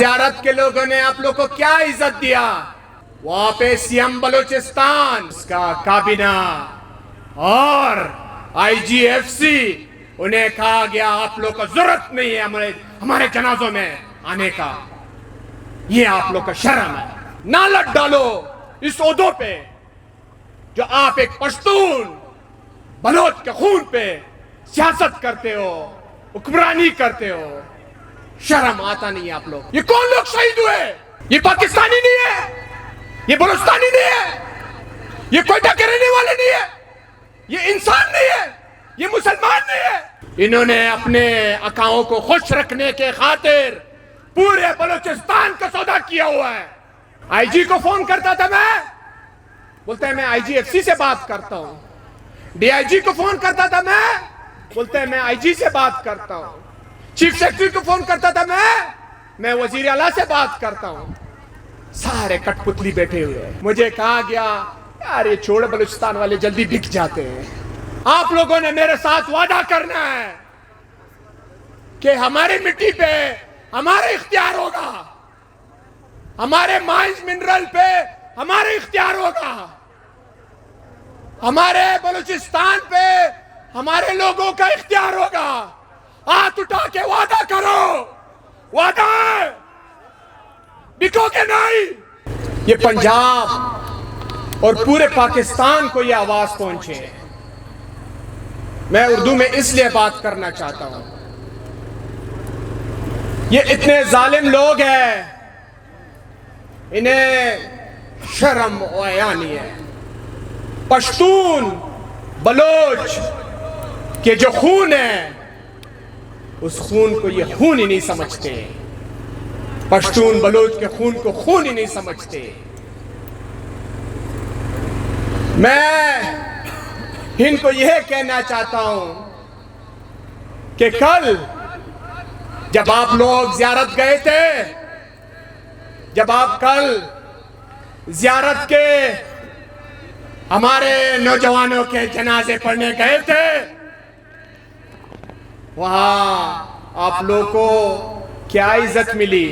زیارت کے لوگوں نے آپ لوگ کو کیا عزت دیا؟ وہاں پہ سیم بلوچستان اس کا کابینہ اور IGFC انہیں کہا گیا آپ لوگ کو ضرورت نہیں ہے ہمارے جنازوں میں آنے کا. یہ آپ لوگ کا شرم ہے. نہ لٹ ڈالو اس عہدوں پہ جو آپ ایک پشتون بلوچ کے خون پہ سیاست کرتے ہو، حکمرانی کرتے ہو. شرم آتا نہیں ہے آپ لوگ. یہ کون لوگ شہید ہوئے؟ یہ پاکستانی نہیں ہے، یہ بلوچستانی نہیں ہے، یہ کوئٹہ کے رہنے والے نہیں ہے، یہ انسان نہیں ہے، یہ مسلمان نہیں ہے. انہوں نے اپنے اکاؤں کو خوش رکھنے کے خاطر پورے بلوچستان کا سودا کیا ہوا ہے. IG کو فون کرتا تھا میں، بولتا ہے میں IGFC سے بات کرتا ہوں. DIG کو فون کرتا تھا میں، بولتا ہے میں IG سے بات کرتا ہوں. چیف سیکرٹری کو فون کرتا تھا میں وزیر اعلیٰ سے بات کرتا ہوں. سارے کٹ پتلی بیٹھے ہوئے. مجھے کہا گیا یار یہ چھوڑ بلوچستان والے جلدی بک جاتے ہیں. آپ لوگوں نے میرے ساتھ وعدہ کرنا ہے کہ ہماری مٹی پہ ہمارا اختیار ہوگا، ہمارے مائنز منرل پہ ہمارا اختیار ہوگا، ہمارے بلوچستان پہ ہمارے لوگوں کا اختیار ہوگا. ہاتھ اٹھا کے وعدہ کرو، وعدہ ہے، بکو کہ نہیں. یہ پنجاب اور پورے پاکستان کو یہ آواز پہنچے. میں اردو میں اس لیے بات کرنا چاہتا ہوں، یہ اتنے ظالم لوگ ہیں انہیں شرم و حیا نہیں ہے. پشتون بلوچ کے جو خون ہے اس خون کو یہ خون ہی نہیں سمجھتے. پشتون بلوچ کے خون کو خون ہی نہیں سمجھتے. میں ان کو یہ کہنا چاہتا ہوں کہ کل جب آپ لوگ زیارت گئے تھے، جب آپ کل زیارت کے ہمارے نوجوانوں کے جنازے پڑھنے گئے تھے، وہاں آپ لوگ کو کیا عزت ملی؟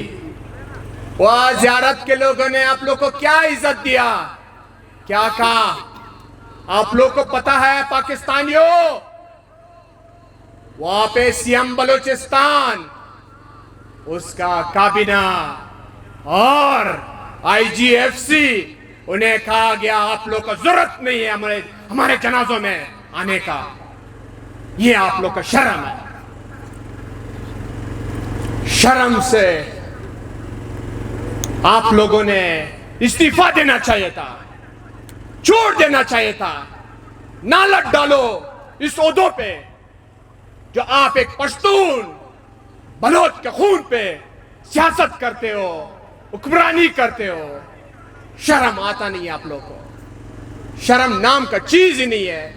وہاں زیارت کے لوگوں نے آپ لوگ کو کیا عزت دیا؟ کیا کہا؟ آپ لوگ کو پتہ ہے پاکستانیوں، وہاں پہ سیم بلوچستان اس کا کابینہ اور IGFC انہیں کہا گیا آپ لوگ کو ضرورت نہیں ہے ہمارے جنازوں میں آنے کا. یہ آپ لوگ کا شرم ہے. شرم سے آپ لوگوں نے استعفیٰ دینا چاہیے تھا، چھوڑ دینا چاہیے تھا. نہ لٹ ڈالو اس عہدوں پہ جو آپ ایک پشتون بلوچ کے خون پہ سیاست کرتے ہو، حکمرانی کرتے ہو. شرم آتا نہیں ہے آپ لوگ کو. شرم نام کا چیز ہی نہیں ہے.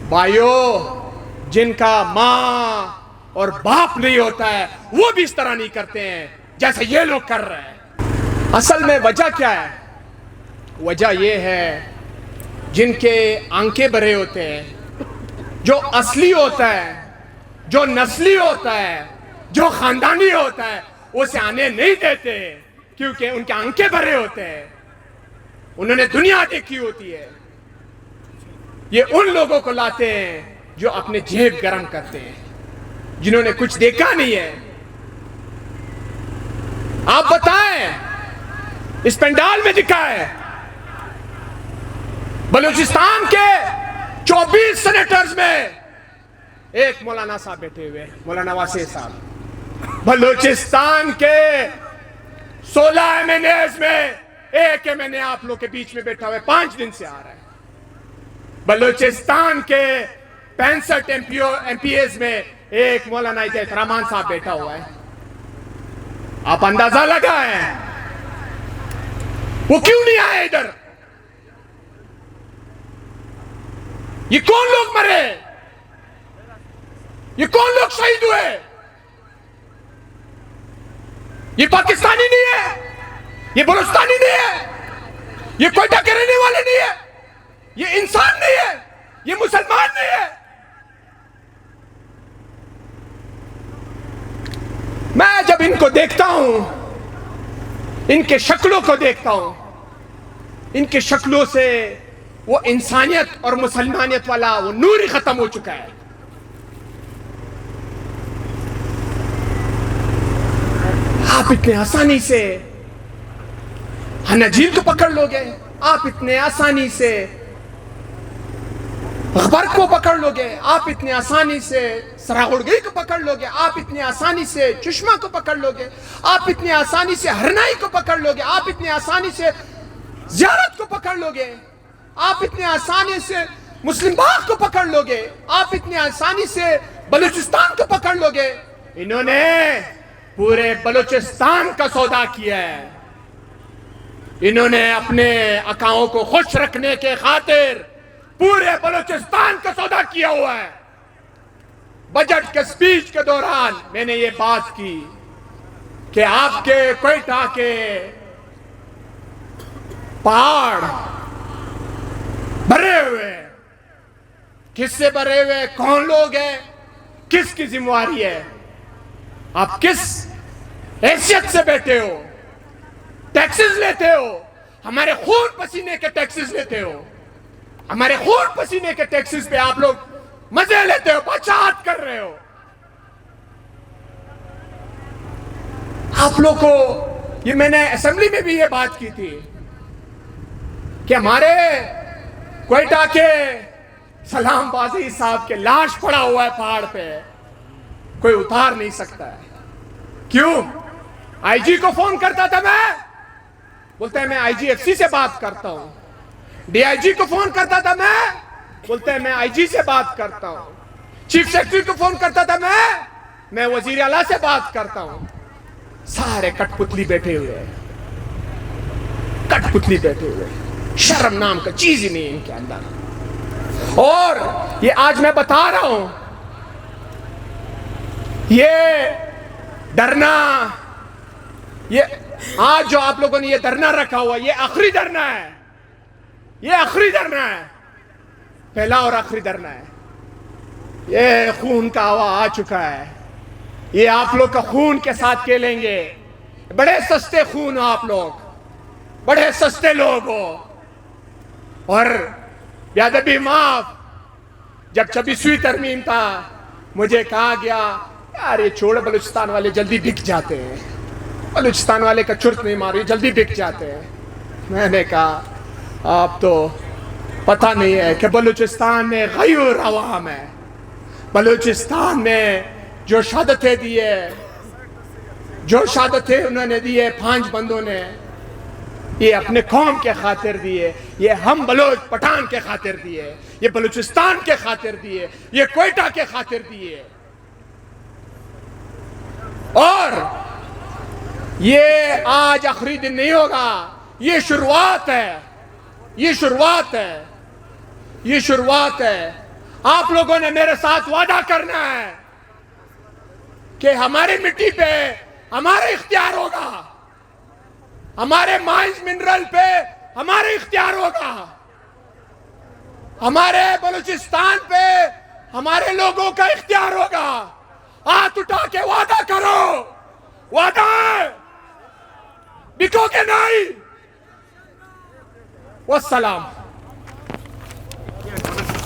بھائیو، جن کا ماں اور باپ نہیں ہوتا ہے وہ بھی اس طرح نہیں کرتے ہیں جیسے یہ لوگ کر رہے ہیں. اصل میں وجہ کیا ہے؟ وجہ یہ ہے جن کے آنکھیں بھرے ہوتے ہیں، جو اصلی ہوتا ہے، جو نسلی ہوتا ہے، جو خاندانی ہوتا ہے، اسے آنے نہیں دیتے کیونکہ ان کے آنکھیں بھرے ہوتے ہیں. انہوں نے دنیا دیکھی ہوتی ہے. یہ ان لوگوں کو لاتے ہیں جو اپنے جیب گرم کرتے ہیں، جنہوں نے کچھ دیکھا نہیں ہے. آپ بتائیں، اس پنڈال میں دکھا ہے بلوچستان کے 24 سینیٹرز میں ایک مولانا صاحب بیٹھے ہوئے، مولانا واسع صاحب. بلوچستان کے 16 MNAs میں ایک MNA آپ لوگ کے بیچ میں بیٹھا ہوا ہے، 5 دن سے آ رہا ہے. بلوچستان کے 65 MPs میں ایک مولانا رحمان صاحب بیٹھا ہوا ہے. آپ اندازہ لگائیں وہ کیوں نہیں آئے ادھر؟ یہ کون لوگ مرے؟ یہ کون لوگ شہید ہوئے؟ یہ پاکستانی نہیں ہے، یہ بلوچستانی نہیں ہے، یہ کوئٹہ کے رہنے والے نہیں ہے، یہ انسان نہیں ہے، یہ مسلمان نہیں ہے. میں جب جب ان کو دیکھتا ہوں، ان کے شکلوں کو دیکھتا ہوں، ان کے شکلوں سے وہ انسانیت اور مسلمانیت والا وہ نور ہی ختم ہو چکا ہے. آپ اتنے آسانی سے حناجیل کو پکڑ لو گے، آپ اتنے آسانی سے غبر کو پکڑ لو گے، آپ اتنے آسانی سے سراغڑگئی کو پکڑ لو گے، آپ اتنے آسانی سے چشمہ کو پکڑ لو گے، آپ اتنے آسانی سے ہرنائی کو پکڑ لو گے، آپ اتنے آسانی سے زیارت کو پکڑ لو گے، آپ اتنے آسانی سے مسلم باغ کو پکڑ لو گے، آپ اتنے آسانی سے بلوچستان کو پکڑ لو گے. انہوں نے پورے بلوچستان کا سودا کیا ہے. انہوں نے اپنے اکاؤں کو خوش رکھنے کے خاطر پورے بلوچستان کا سودا کیا ہوا ہے. بجٹ کے سپیچ کے دوران میں نے یہ بات کی کہ آپ کے کوئٹہ کے پہاڑ بھرے ہوئے، کس سے بھرے ہوئے، کون لوگ ہیں، کس کی ذمہ داری ہے، آپ کس حیثیت سے بیٹھے ہو، ٹیکسز لیتے ہو، ہمارے خون پسینے کے ٹیکسز لیتے ہو، ہمارے خون پسینے کے ٹیکسز پہ آپ لوگ مزے لیتے ہو، بچات کر رہے ہو. آپ لوگ کو یہ میں نے اسمبلی میں بھی یہ بات کی تھی کہ ہمارے کوئٹہ کے سلام بازی صاحب کے لاش پڑا ہوا ہے پہاڑ پہ، کوئی اتار نہیں سکتا ہے. کیوں؟ آئی جی کو فون کرتا تھا میں، بولتے ہیں میں آئی جی ایف سی سے بات کرتا ہوں. ڈی آئی جی کو فون کرتا تھا میں، بولتے ہیں میں آئی جی سے بات کرتا ہوں. چیف سیکرٹری کو فون کرتا تھا میں وزیر اعلیٰ سے بات کرتا ہوں. سارے کٹ پتلی بیٹھے ہوئے، کٹ پتلی بیٹھے ہوئے، شرم نام کا چیز ہی نہیں ان کے اندر. اور یہ آج میں بتا رہا ہوں، یہ ڈرنا، یہ آج جو آپ لوگوں نے یہ دھرنا رکھا ہوا، یہ آخری دھرنا ہے، یہ آخری دھرنا ہے، پہلا اور آخری دھرنا ہے. یہ خون کا ہوا آ چکا ہے، یہ آپ لوگ کا خون کے ساتھ کھیلیں گے. بڑے سستے خون ہو آپ لوگ، بڑے سستے لوگ ہو. اور بیادبی معاف، جب 26ویں ترمیم تھا مجھے کہا گیا یار یہ چھوڑ، بلوچستان والے جلدی بک جاتے ہیں، بلوچستان والے کا چرت نہیں مارو، جلدی بک جاتے ہیں. میں نے کہا آپ تو پتہ نہیں ہے کہ بلوچستان میں غیور عوام ہے. بلوچستان میں جو شہادتیں دیے، جو شہادتیں انہوں نے دیے 5 بندوں نے، یہ اپنے قوم کے خاطر دیے، یہ ہم بلوچ پٹھان کے خاطر دیے، یہ بلوچستان کے خاطر دیے، یہ کوئٹہ کے خاطر دیے. اور یہ آج آخری دن نہیں ہوگا، یہ شروعات ہے، یہ شروعات ہے، یہ شروعات ہے. آپ لوگوں نے میرے ساتھ وعدہ کرنا ہے کہ ہماری مٹی پہ ہمارا اختیار ہوگا، ہمارے مائنز منرل پہ ہمارا اختیار ہوگا، ہمارے بلوچستان پہ ہمارے لوگوں کا اختیار ہوگا. ہاتھ اٹھا کے وعدہ کرو، وعدہ ہے، بکو گے نہیں. والسلام.